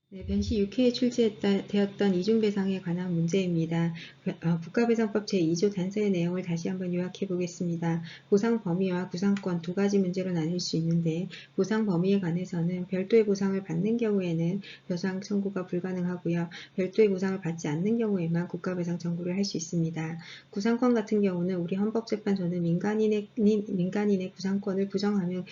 네, 변시 6회에 출제되었던 이중배상에 관한 문제입니다. 국가배상법 제2조 단서의 내용을 다시 한번 요약해 보겠습니다. 보상 범위와 구상권 두 가지 문제로 나눌 수 있는데, 보상 범위에 관해서는 별도의 보상을 받는 경우에는 배상 청구가 불가능하고요. 별도의 보상을 받지 않는 경우에만 국가배상 청구를 할 수 있습니다. 구상권 같은 경우는 우리 헌법재판소는 민간인의 구상권을 부정하는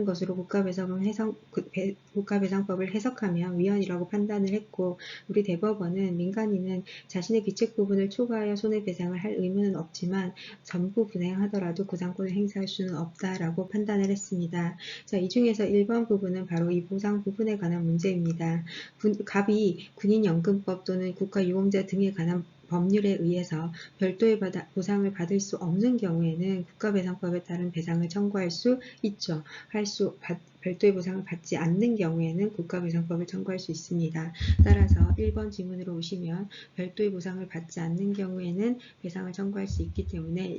것으로 국가배상법을 해석하며 위헌이라고 판단을 했고, 우리 대법원은 민간인은 자신의 귀책 부분을 초과하여 손해배상을 할 의무는 없지만 전부 분행하더라도 구상권을 행사할 수는 없다라고 판단을 했습니다. 자, 이 중에서 1번 부분은 바로 이 보상 부분에 관한 문제입니다. 갑이 군인연금법 또는 국가유공자 등에 관한 법률에 의해서 별도의 보상을 받을 수 없는 경우에는 국가배상법에 따른 배상을 청구할 수 있죠. 별도의 보상을 받지 않는 경우에는 국가배상법을 청구할 수 있습니다. 따라서 1번 지문으로 오시면 별도의 보상을 받지 않는 경우에는 배상을 청구할 수 있기 때문에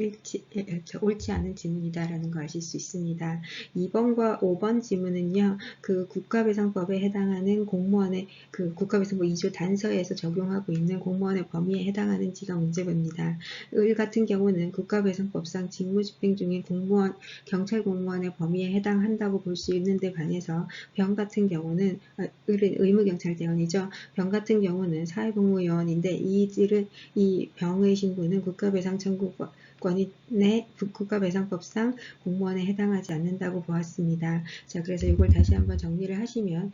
옳지 않은 지문이다라는 거 아실 수 있습니다. 2번과 5번 지문은요, 그 국가배상법에 해당하는 공무원의 국가배상법 2조 단서에서 적용하고 있는 공무원의 범위에 해당하는지가 문제입니다. 을 같은 경우는 국가배상법상 직무집행 중인 경찰 공무원의 범위에 해당한다고 볼 수 있는데 반해서 병 같은 경우는 을은 의무경찰대원이죠. 병 같은 경우는 사회복무요원인데 이 병의 신분은 국가배상 청구권이 국가배상법상 공무원에 해당하지 않는다고 보았습니다. 자, 그래서 이걸 다시 한번 정리를 하시면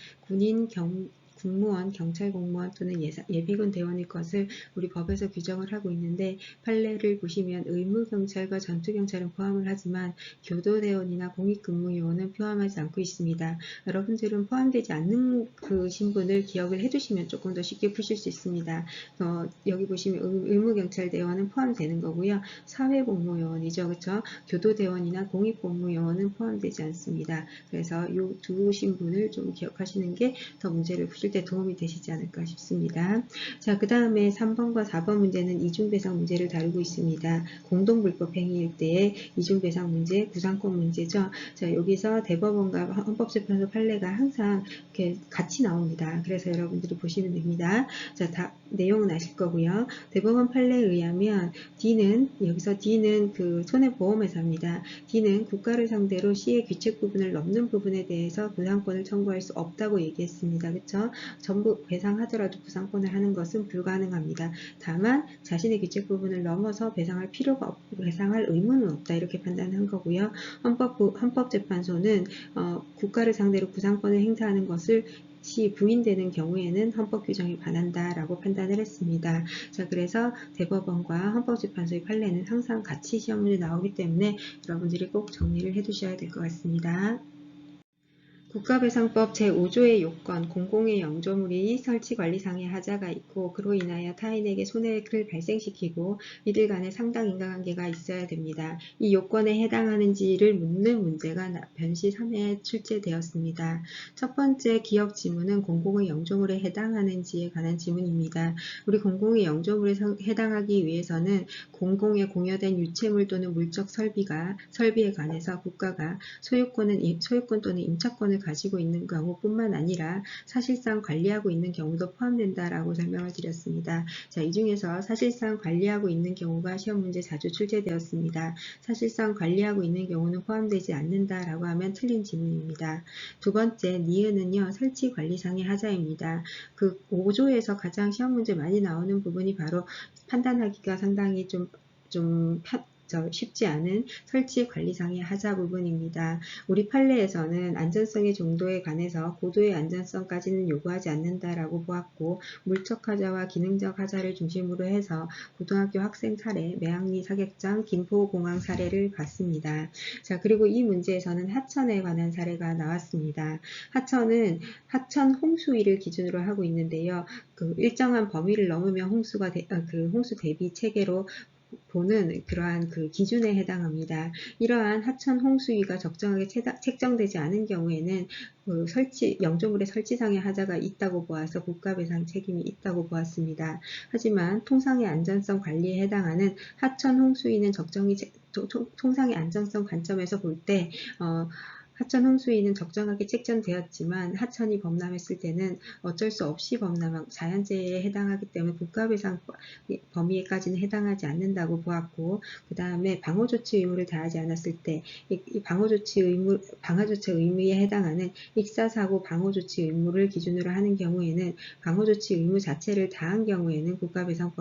군무원, 경찰 공무원 또는 예비군 대원의 것을 우리 법에서 규정을 하고 있는데, 판례를 보시면 의무경찰과 전투경찰은 포함을 하지만 교도대원이나 공익근무요원은 포함하지 않고 있습니다. 여러분들은 포함되지 않는 그 신분을 기억을 해두시면 조금 더 쉽게 푸실 수 있습니다. 여기 보시면 의무경찰대원은 포함되는 거고요. 사회복무요원이죠. 그렇죠? 교도대원이나 공익복무요원은 포함되지 않습니다. 그래서 이 두 신분을 좀 기억하시는 게 더 문제를 푸실 때 도움이 되시지 않을까 싶습니다. 자, 그 다음에 3번과 4번 문제는 이중배상 문제를 다루고 있습니다. 공동불법 행위일 때의 이중배상 문제, 구상권 문제죠. 자, 여기서 대법원과 헌법재판소 판례가 항상 이렇게 같이 나옵니다. 그래서 여러분들이 보시면 됩니다. 자, 내용은 아실 거고요. 대법원 판례에 의하면 여기서 D는 그 손해보험회사입니다. D는 국가를 상대로 C의 귀책 부분을 넘는 부분에 대해서 구상권을 청구할 수 없다고 얘기했습니다. 그렇죠? 전부 배상하더라도 구상권을 하는 것은 불가능합니다. 다만 자신의 귀책 부분을 넘어서 배상할 필요가 없고 배상할 의무는 없다, 이렇게 판단한 거고요. 헌법재판소는 국가를 상대로 구상권을 행사하는 것을 부인되는 경우에는 헌법 규정에 반한다라고 판단을 했습니다. 자, 그래서 대법원과 헌법재판소의 판례는 항상 같이 시험 문제 나오기 때문에 여러분들이 꼭 정리를 해두셔야 될 것 같습니다. 국가배상법 제5조의 요건, 공공의 영조물이 설치관리상의 하자가 있고 그로 인하여 타인에게 손해를 발생시키고 이들 간에 상당 인과관계가 있어야 됩니다. 이 요건에 해당하는지를 묻는 문제가 변시 3회에 출제되었습니다. 첫 번째 기억 지문은 공공의 영조물에 해당하는지에 관한 지문입니다. 우리 공공의 영조물에 해당하기 위해서는 공공에 공여된 유체물 또는 물적 설비에 관해서 국가가 소유권 또는 임차권을 가지고 있는 경우뿐만 아니라 사실상 관리하고 있는 경우도 포함된다라고 설명을 드렸습니다. 자, 이 중에서 사실상 관리하고 있는 경우가 시험 문제 자주 출제되었습니다. 사실상 관리하고 있는 경우는 포함되지 않는다라고 하면 틀린 지문입니다. 두 번째, 니은은요, 설치 관리상의 하자입니다. 그 5조에서 가장 시험 문제 많이 나오는 부분이 바로 판단하기가 상당히 쉽지 않은 설치 관리상의 하자 부분입니다. 우리 판례에서는 안전성의 정도에 관해서 고도의 안전성까지는 요구하지 않는다라고 보았고, 물적 하자와 기능적 하자를 중심으로 해서 고등학교 학생 사례, 매학리 사격장, 김포공항 사례를 봤습니다. 자, 그리고 이 문제에서는 하천에 관한 사례가 나왔습니다. 하천은 하천 홍수위를 기준으로 하고 있는데요. 그 일정한 범위를 넘으면 홍수 대비 체계로 보는 그러한 그 기준에 해당합니다. 이러한 하천 홍수위가 적정하게 책정되지 않은 경우에는 영조물의 설치상의 하자가 있다고 보아서 국가배상 책임이 있다고 보았습니다. 하지만 통상의 안전성 관리에 해당하는 하천 홍수위는 통상의 안전성 관점에서 볼 때 하천 홍수위는 적정하게 책정되었지만 하천이 범람했을 때는 어쩔 수 없이 범람한 자연재해에 해당하기 때문에 국가배상 범위에까지는 해당하지 않는다고 보았고, 그 다음에 방호조치 의무를 다하지 않았을 때 이 방호조치 의무에 해당하는 익사사고 방호조치 의무를 기준으로 하는 경우에는 방호조치 의무 자체를 다한 경우에는 국가배상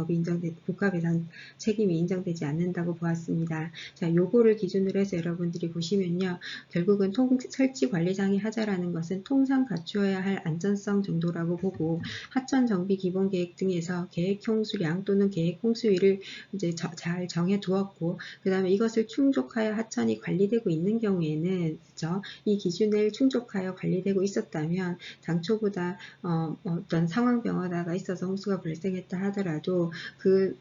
책임이 인정되지 않는다고 보았습니다. 자, 요거를 기준으로 해서 여러분들이 보시면요, 결국은 설치관리상의 하자라는 것은 통상 갖추어야 할 안전성 정도라고 보고, 하천 정비 기본계획 등에서 계획 홍수량 또는 계획 홍수위를 이제 잘 정해 두었고, 그 다음에 이것을 충족하여 하천이 관리되고 있는 경우에는, 그죠? 이 기준을 충족하여 관리되고 있었다면 당초보다 어떤 상황 변화가 있어서 홍수가 발생했다 하더라도 그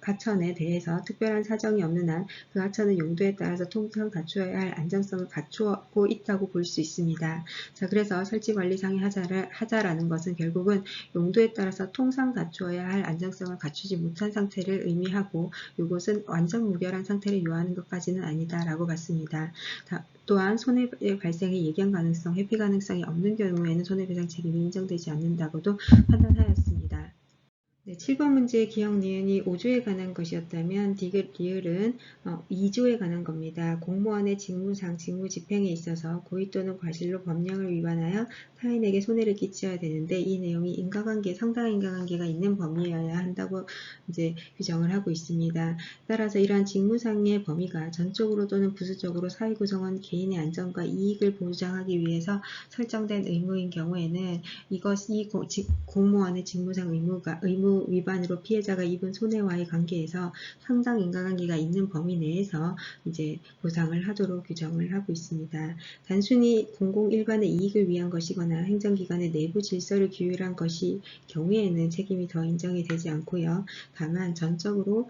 하천에 대해서 특별한 사정이 없는 한 그 하천은 용도에 따라서 통상 갖추어야 할 안정성을 갖추고 있다고 볼 수 있습니다. 자, 그래서 설치관리상의 하자라는 것은 결국은 용도에 따라서 통상 갖추어야 할 안정성을 갖추지 못한 상태를 의미하고, 이것은 완전 무결한 상태를 요하는 것까지는 아니다라고 봤습니다. 또한 손해의 발생의 예견 가능성, 회피 가능성이 없는 경우에는 손해배상 책임이 인정되지 않는다고도 판단하였습니다. 네, 7번 문제의 기억 니은이 5조에 관한 것이었다면 디귿 리을은 2조에 관한 겁니다. 공무원의 직무상 직무집행에 있어서 고의 또는 과실로 법령을 위반하여 타인에게 손해를 끼쳐야 되는데, 이 내용이 상당한 인과관계가 있는 범위여야 한다고 이제 규정을 하고 있습니다. 따라서 이러한 직무상의 범위가 전적으로 또는 부수적으로 사회구성원 개인의 안전과 이익을 보장하기 위해서 설정된 의무인 경우에는 이 공무원의 직무상 의무 위반으로 피해자가 입은 손해와의 관계에서 상당 인과관계가 있는 범위 내에서 이제 보상을 하도록 규정을 하고 있습니다. 단순히 공공 일반의 이익을 위한 것이거나 행정기관의 내부 질서를 규율한 것이 경우에는 책임이 더 인정이 되지 않고요. 다만 전적으로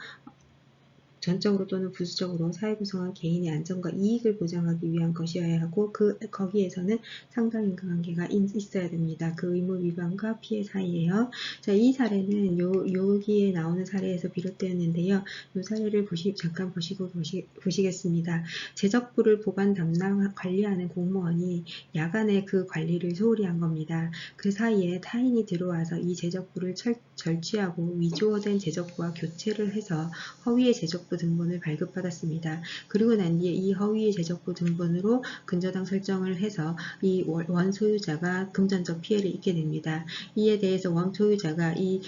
또는 부수적으로 사회구성원 개인의 안전과 이익을 보장하기 위한 것이어야 하고, 거기에서는 상당 인과관계가 있어야 됩니다. 그 의무 위반과 피해 사이에요. 자, 이 사례는 여기에 나오는 사례에서 비롯되었는데요. 이 사례를 잠깐 보시겠습니다. 제적부를 보관 담당 관리하는 공무원이 야간에 그 관리를 소홀히 한 겁니다. 그 사이에 타인이 들어와서 이 제적부를 절취하고 위조된 제적부와 교체를 해서 허위의 제적부 등본을 발급받았습니다. 그리고 난 뒤에 이 허위의 제적부 등본으로 근저당 설정을 해서 이 원소유자가 금전적 피해를 입게 됩니다. 이에 대해서 원소유자가 이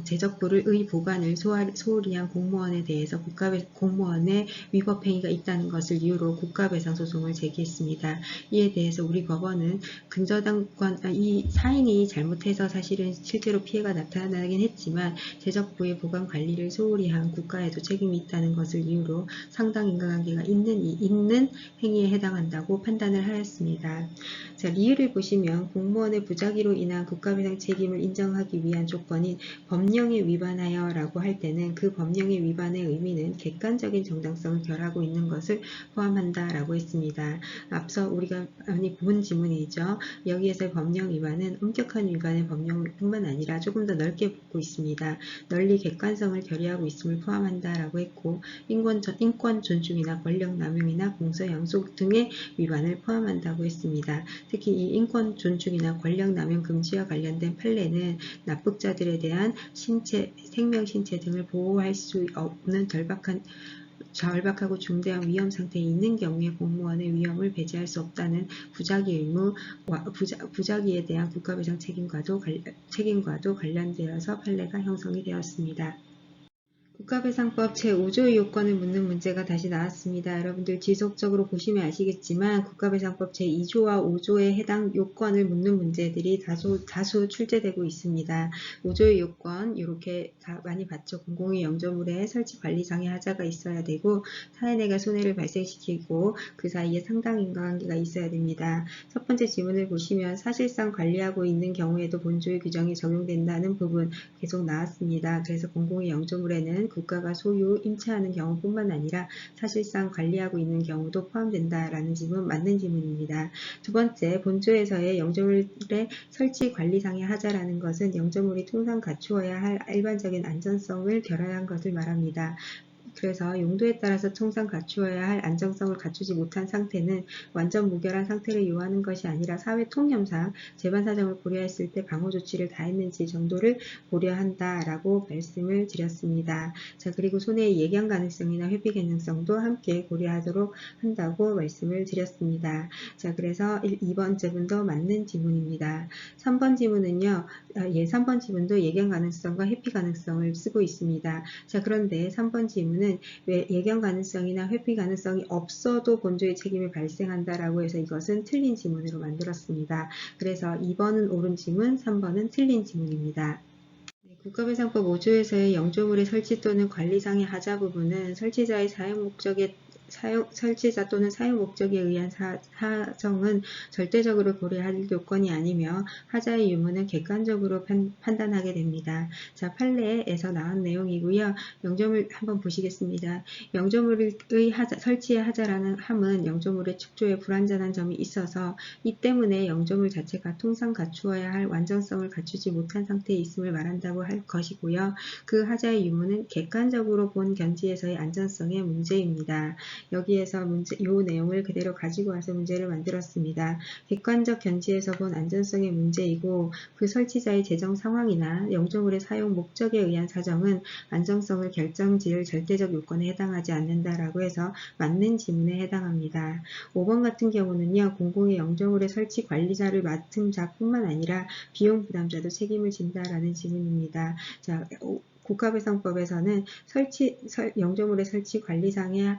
제적부의 보관을 소홀히 한 공무원에 대해서 공무원의 위법행위가 있다는 것을 이유로 국가배상 소송을 제기했습니다. 이에 대해서 우리 법원은 이 사인이 잘못해서 사실은 실제로 피해가 나타나긴 했지만 제적부의 보관 관리를 소홀히 한 국가에도 책임이 있다는 것을 이유로 상당 인과관계가 있는 행위에 해당한다고 판단을 하였습니다. 자, 리을을 보시면 공무원의 부작위로 인한 국가배상 책임을 인정하기 위한 조건인 법령에 위반하여 라고 할 때는 그 법령의 위반의 의미는 객관적인 정당성을 결하고 있는 것을 포함한다 라고 했습니다. 앞서 우리가 많이 본 지문이죠. 여기에서의 법령 위반은 엄격한 위반의 법령뿐만 아니라 조금 더 넓게 보고 있습니다. 널리 객관성을 결의하고 있음을 포함한다 라고 했고, 인권 존중이나 권력 남용이나 공소 양속 등의 위반을 포함한다고 했습니다. 특히 이 인권 존중이나 권력 남용 금지와 관련된 판례는 납북자들에 대한 생명, 신체 등을 보호할 수 없는 절박하고 중대한 위험 상태에 있는 경우에 공무원의 위험을 배제할 수 없다는 부작위에 대한 국가배상 책임과도 관련되어서 판례가 형성이 되었습니다. 국가배상법 제5조의 요건을 묻는 문제가 다시 나왔습니다. 여러분들 지속적으로 보시면 아시겠지만 국가배상법 제2조와 5조에 해당 요건을 묻는 문제들이 다수 출제되고 있습니다. 5조의 요건 이렇게 다 많이 봤죠. 공공의 영조물에 설치관리상의 하자가 있어야 되고, 타인에게 손해를 발생시키고 그 사이에 상당 인과관계가 있어야 됩니다. 첫 번째 지문을 보시면 사실상 관리하고 있는 경우에도 본조의 규정이 적용된다는 부분 계속 나왔습니다. 그래서 공공의 영조물에는 국가가 소유, 임차하는 경우뿐만 아니라 사실상 관리하고 있는 경우도 포함된다라는 지문 맞는 지문입니다. 두 번째, 본조에서의 영조물의 설치 관리상의 하자라는 것은 영조물이 통상 갖추어야 할 일반적인 안전성을 결여한 것을 말합니다. 그래서 용도에 따라서 통상 갖추어야 할 안정성을 갖추지 못한 상태는 완전 무결한 상태를 요하는 것이 아니라 사회 통념상 재반 사정을 고려했을 때 방어 조치를 다했는지 정도를 고려한다라고 말씀을 드렸습니다. 자, 그리고 손해의 예견 가능성이나 회피 가능성도 함께 고려하도록 한다고 말씀을 드렸습니다. 자, 그래서 2번 질문도 맞는 지문입니다. 3번 지문은요, 3번 지문도 예견 가능성과 회피 가능성을 쓰고 있습니다. 자, 그런데 3번 지문은 왜 예견 가능성이나 회피 가능성이 없어도 본조의 책임이 발생한다라고 해서 이것은 틀린 지문으로 만들었습니다. 그래서 2번은 옳은 지문, 3번은 틀린 지문입니다. 국가배상법 5조에서의 영조물의 설치 또는 관리상의 하자 부분은 설치자의 설치자 또는 사용 목적에 의한 사정은 절대적으로 고려할 요건이 아니며 하자의 유무는 객관적으로 판단하게 됩니다. 자, 판례에서 나온 내용이고요. 영조물 한번 보시겠습니다. 영조물의 설치의 하자라는 함은 영조물의 축조에 불완전한 점이 있어서 이 때문에 영조물 자체가 통상 갖추어야 할 완전성을 갖추지 못한 상태에 있음을 말한다고 할 것이고요. 그 하자의 유무는 객관적으로 본 견지에서의 안전성의 문제입니다. 여기에서 이 내용을 그대로 가지고 와서 문제를 만들었습니다. 객관적 견지에서 본 안전성의 문제이고 그 설치자의 재정 상황이나 영조물의 사용 목적에 의한 사정은 안정성을 결정지을 절대적 요건에 해당하지 않는다라고 해서 맞는 지문에 해당합니다. 5번 같은 경우는요. 공공의 영조물의 설치 관리자를 맡은 자뿐만 아니라 비용 부담자도 책임을 진다라는 지문입니다. 자, 국가배상법에서는 영조물의 설치 관리상의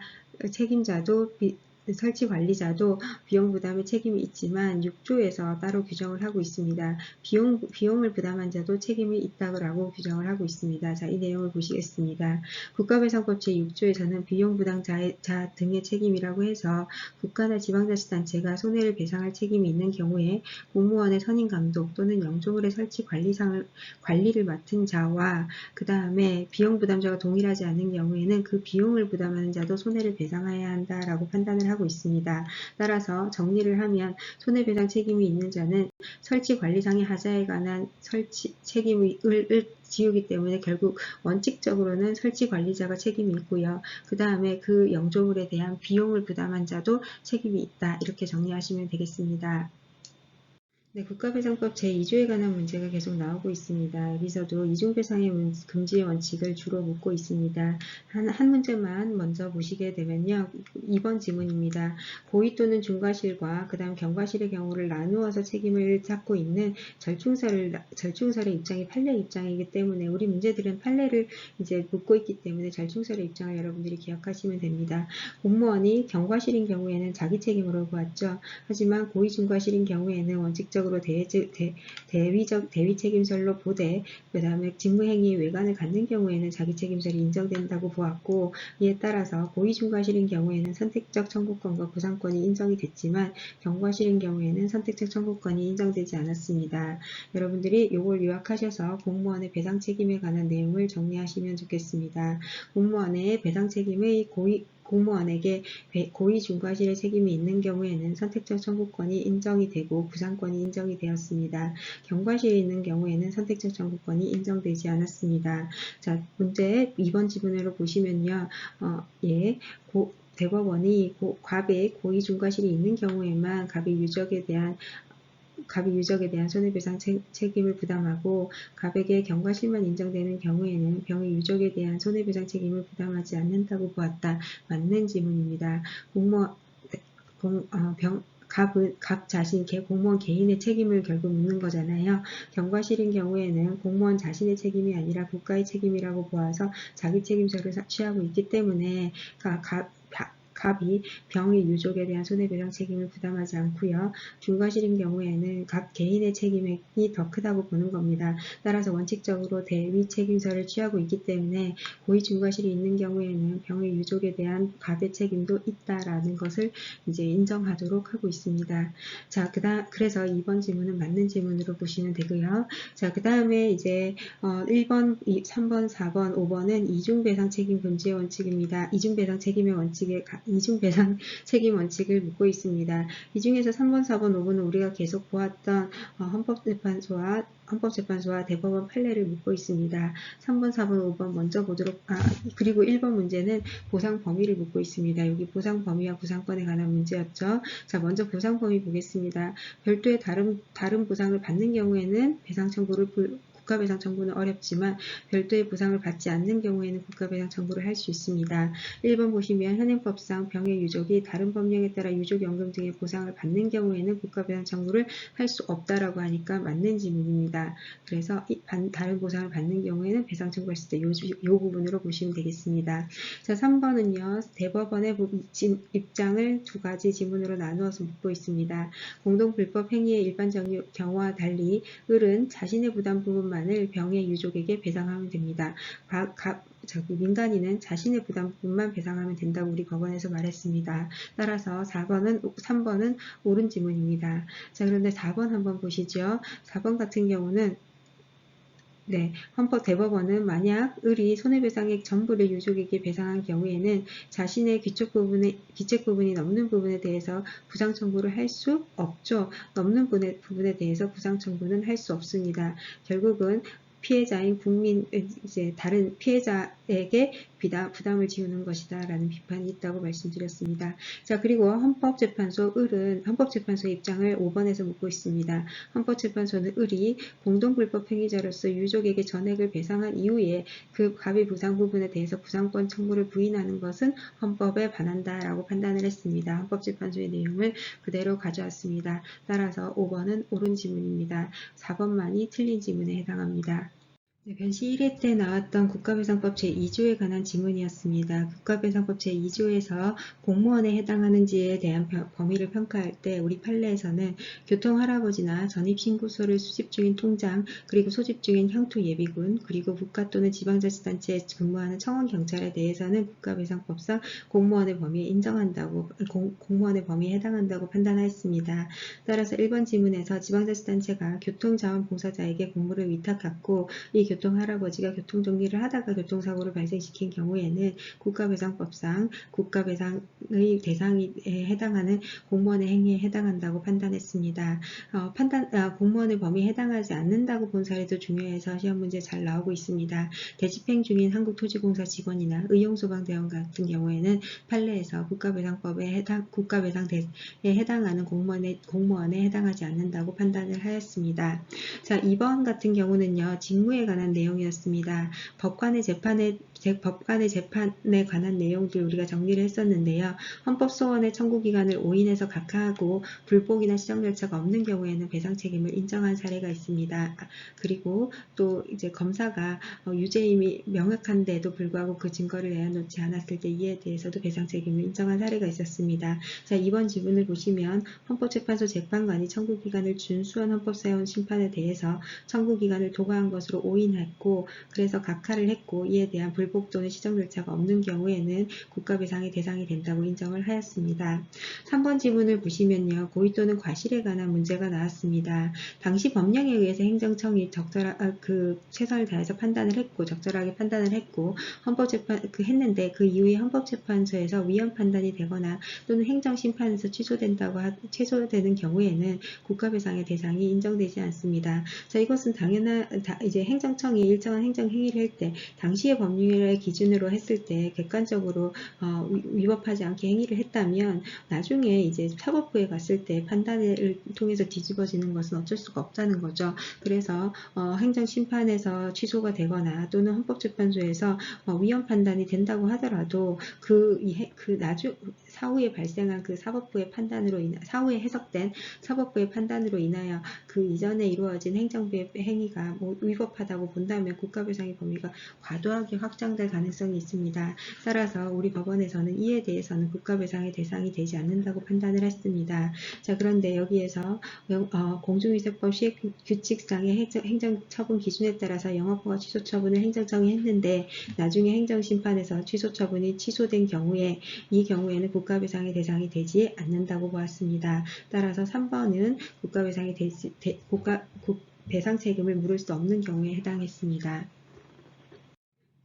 책임자도 설치 관리자도 비용 부담의 책임이 있지만 6조에서 따로 규정을 하고 있습니다. 비용을 부담한 자도 책임이 있다고 규정을 하고 있습니다. 자, 이 내용을 보시겠습니다. 국가배상법 제6조에서는 비용 부담자 등의 책임이라고 해서 국가나 지방자치단체가 손해를 배상할 책임이 있는 경우에 공무원의 선임 감독 또는 영조물의 설치 관리를 맡은 자와 그 다음에 비용 부담자가 동일하지 않은 경우에는 그 비용을 부담하는 자도 손해를 배상해야 한다라고 판단을 하고 있습니다. 따라서 정리를 하면 손해배상 책임이 있는 자는 설치 관리상의 하자에 관한 설치 책임을 지우기 때문에 결국 원칙적으로는 설치 관리자가 책임이 있고요. 그 다음에 그 영조물에 대한 비용을 부담한 자도 책임이 있다. 이렇게 정리하시면 되겠습니다. 네, 국가배상법 제2조에 관한 문제가 계속 나오고 있습니다. 여기서도 이중배상의 금지의 원칙을 주로 묻고 있습니다. 한 문제만 먼저 보시게 되면요. 2번 지문입니다. 고의 또는 중과실과 그 다음 경과실의 경우를 나누어서 책임을 찾고 있는 절충설의 입장이 판례 입장이기 때문에 우리 문제들은 판례를 이제 묻고 있기 때문에 절충설의 입장을 여러분들이 기억하시면 됩니다. 공무원이 경과실인 경우에는 자기 책임으로 보았죠. 하지만 고의 중과실인 경우에는 원칙적으로 대위 책임설로 보되 그 다음에 직무행위 외관을 갖는 경우에는 자기 책임설이 인정된다고 보았고 이에 따라서 고의 중과실인 경우에는 선택적 청구권과 구상권이 인정이 됐지만 경과실인 경우에는 선택적 청구권이 인정되지 않았습니다. 여러분들이 이걸 요약하셔서 공무원의 배상 책임에 관한 내용을 정리하시면 좋겠습니다. 공무원의 배상 책임의 공무원에게 고의 중과실의 책임이 있는 경우에는 선택적 청구권이 인정이 되고 구상권이 인정이 되었습니다. 경과실이 있는 경우에는 선택적 청구권이 인정되지 않았습니다. 자, 문제 2번 지문으로 보시면요. 대법원이 갑의 고의 중과실이 있는 경우에만 갑의 유적에 대한 손해배상 책임을 부담하고 갑에게 경과실만 인정되는 경우에는 병의 유족에 대한 손해배상 책임을 부담하지 않는다고 보았다. 맞는 지문입니다. 갑 자신, 공무원 개인의 책임을 결국 묻는 거잖아요. 경과실인 경우에는 공무원 자신의 책임이 아니라 국가의 책임이라고 보아서 자기 책임설을 취하고 있기 때문에 갑이 병의 유족에 대한 손해배상 책임을 부담하지 않고요. 중과실인 경우에는 갑 개인의 책임이 더 크다고 보는 겁니다. 따라서 원칙적으로 대위 책임설을 취하고 있기 때문에 고의 중과실이 있는 경우에는 병의 유족에 대한 갑의 책임도 있다라는 것을 이제 인정하도록 하고 있습니다. 자, 그래서 2번 질문은 맞는 질문으로 보시면 되고요. 자, 그 다음에 이제 1번, 3번, 4번, 5번은 이중배상 책임 금지의 원칙입니다. 이중배상 책임의 원칙에 이중 배상 책임 원칙을 묻고 있습니다. 이 중에서 3번, 4번, 5번은 우리가 계속 보았던 헌법재판소와 대법원 판례를 묻고 있습니다. 3번, 4번, 5번 먼저 보도록 그리고 1번 문제는 보상 범위를 묻고 있습니다. 여기 보상 범위와 구상권에 관한 문제였죠. 자, 먼저 보상 범위 보겠습니다. 별도의 다른 보상을 받는 경우에는 국가배상 청구는 어렵지만 별도의 보상을 받지 않는 경우에는 국가배상 청구를 할 수 있습니다. 1번 보시면 현행법상 병의 유족이 다른 법령에 따라 유족연금 등의 보상을 받는 경우에는 국가배상 청구를 할 수 없다라고 하니까 맞는 지문입니다. 그래서 다른 보상을 받는 경우에는 배상 청구할 수 있다. 요 부분으로 보시면 되겠습니다. 자, 3번은요. 대법원의 입장을 두 가지 지문으로 나누어서 묻고 있습니다. 공동불법 행위의 일반적인 경우와 달리 을은 자신의 부담 부분만을 병의 유족에게 배상하면 됩니다. 민간인은 자신의 부담 부분만 배상하면 된다고 우리 법원에서 말했습니다. 따라서 3번은 옳은 지문입니다. 자, 그런데 4번 한번 보시죠. 4번 같은 경우는 헌법대법원은 만약 을이 손해배상액 전부를 유족에게 배상한 경우에는 자신의 귀책 부분이 넘는 부분에 대해서 부상 청구를 할 수 없죠. 넘는 부분에 대해서 부상 청구는 할 수 없습니다. 결국은 피해자인 다른 피해자에게 부담을 지우는 것이다 라는 비판이 있다고 말씀드렸습니다. 자, 그리고 헌법재판소의 입장을 5번에서 묻고 있습니다. 헌법재판소는 을이 공동불법 행위자로서 유족에게 전액을 배상한 이후에 그 갑의 부상 부분에 대해서 부상권 청구를 부인하는 것은 헌법에 반한다 라고 판단을 했습니다. 헌법재판소의 내용을 그대로 가져왔습니다. 따라서 5번은 옳은 지문입니다. 4번만이 틀린 지문에 해당합니다. 변시 1회 때 나왔던 국가배상법 제2조에 관한 지문이었습니다. 국가배상법 제2조에서 공무원에 해당하는지에 대한 범위를 평가할 때 우리 판례에서는 교통할아버지나 전입신고서를 수집 중인 통장, 그리고 소집 중인 향토예비군, 그리고 국가 또는 지방자치단체에 근무하는 청원경찰에 대해서는 국가배상법상 공무원의 범위에 해당한다고 판단하였습니다. 따라서 1번 지문에서 지방자치단체가 교통자원봉사자에게 공무를 위탁받고 이 교통할아버지가 교통정리를 하다가 교통사고를 발생시킨 경우에는 국가배상법상 국가배상의 대상에 해당하는 공무원의 행위에 해당한다고 판단했습니다. 공무원의 범위에 해당하지 않는다고 본 사례도 중요해서 시험 문제 잘 나오고 있습니다. 대집행 중인 한국토지공사 직원이나 의용소방대원 같은 경우에는 판례에서 국가배상에 해당하는 공무원에 해당하지 않는다고 판단을 하였습니다. 자, 2번 같은 경우는요. 직무에 관한 내용이었습니다. 법관의 재판에 관한 내용들 우리가 정리를 했었는데요. 헌법소원의 청구기간을 5인에서 각하하고 불복이나 시정 절차가 없는 경우에는 배상 책임을 인정한 사례가 있습니다. 그리고 또 이제 검사가 유죄임이 명확한데도 불구하고 그 증거를 내어놓지 않았을 때 이에 대해서도 배상 책임을 인정한 사례가 있었습니다. 자, 이번 지문을 보시면 헌법재판소 재판관이 청구기간을 준수한 헌법사원 심판에 대해서 청구기간을 도과한 것으로 오인했고 그래서 각하를 했고 이에 대한 불복 또는 시정 절차가 없는 경우에는 국가배상의 대상이 된다고 인정을 하였습니다. 3번 지문을 보시면요. 고의 또는 과실에 관한 문제가 나왔습니다. 당시 법령에 의해서 행정청이 최선을 다해서 적절하게 판단을 했고 했는데 그 이후에 헌법재판소에서 위헌 판단이 되거나 또는 행정심판에서 취소되는 경우에는 국가배상의 대상이 인정되지 않습니다. 자, 이것은 이제 행정청이 일정한 행정행위를 할 때 당시의 법률의 기준으로 했을 때 객관적으로 위법하지 않게 행위를 했다면 나중에 이제 사법부에 갔을 때 판단을 통해서 뒤집어지는 것은 어쩔 수가 없다는 거죠. 그래서 행정심판에서 취소가 되거나 또는 헌법재판소에서 위헌 판단이 된다고 하더라도 사후에 발생한 사후에 해석된 사법부의 판단으로 인하여 그 이전에 이루어진 행정부의 행위가 위법하다고 본다면 국가배상의 범위가 과도하게 확장될 가능성이 있습니다. 따라서 우리 법원에서는 이에 대해서는 국가배상의 대상이 되지 않는다고 판단을 했습니다. 자, 그런데 여기에서 공중위생법 시행규칙상의 행정처분 기준에 따라서 영업허가 취소 처분을 행정청이 했는데 나중에 행정심판에서 취소 처분이 취소된 경우에 이 경우에는 국가배상의 대상이 되지 않는다고 보았습니다. 따라서 3번은 배상 책임을 물을 수 없는 경우에 해당했습니다.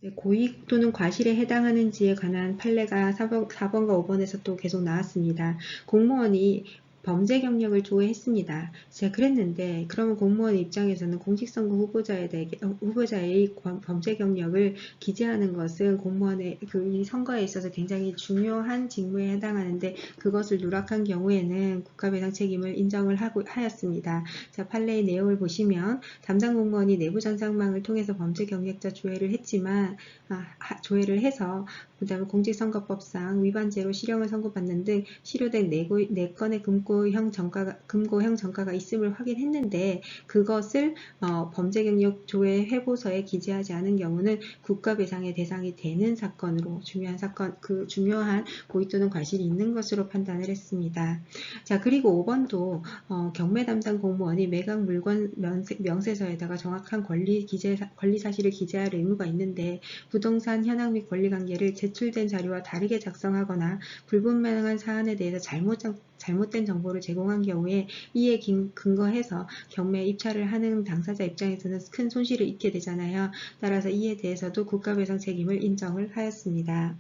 네, 고의 또는 과실에 해당하는지에 관한 판례가 4번과 5번에서 또 계속 나왔습니다. 공무원이 범죄 경력을 조회했습니다. 제가 그랬는데 그러면 공무원 입장에서는 공직선거 후보자의 범죄 경력을 기재하는 것은 공무원의 이 선거에 있어서 굉장히 중요한 직무에 해당하는데 그것을 누락한 경우에는 국가배상 책임을 인정을 하였습니다. 자, 판례의 내용을 보시면 담당 공무원이 내부 전산망을 통해서 범죄 경력자 조회를 했지만 조회를 해서 그 다음에 공직선거법상 위반죄로 실형을 선고받는 등 실효된 4건의 금고형 전과가 있음을 확인했는데 그것을 범죄 경력 조회 회보서에 기재하지 않은 경우는 국가배상의 대상이 되는 사건으로 중요한 고의 또는 과실이 있는 것으로 판단을 했습니다. 자, 그리고 5번도 경매 담당 공무원이 매각 물건 명세서에다가 정확한 권리 사실을 기재할 의무가 있는데 부동산 현황 및 권리관계를 제출된 자료와 다르게 작성하거나 불분명한 사안에 대해서 잘못된 정보를 제공한 경우에 이에 근거해서 경매에 입찰을 하는 당사자 입장에서는 큰 손실을 입게 되잖아요. 따라서 이에 대해서도 국가배상 책임을 인정을 하였습니다.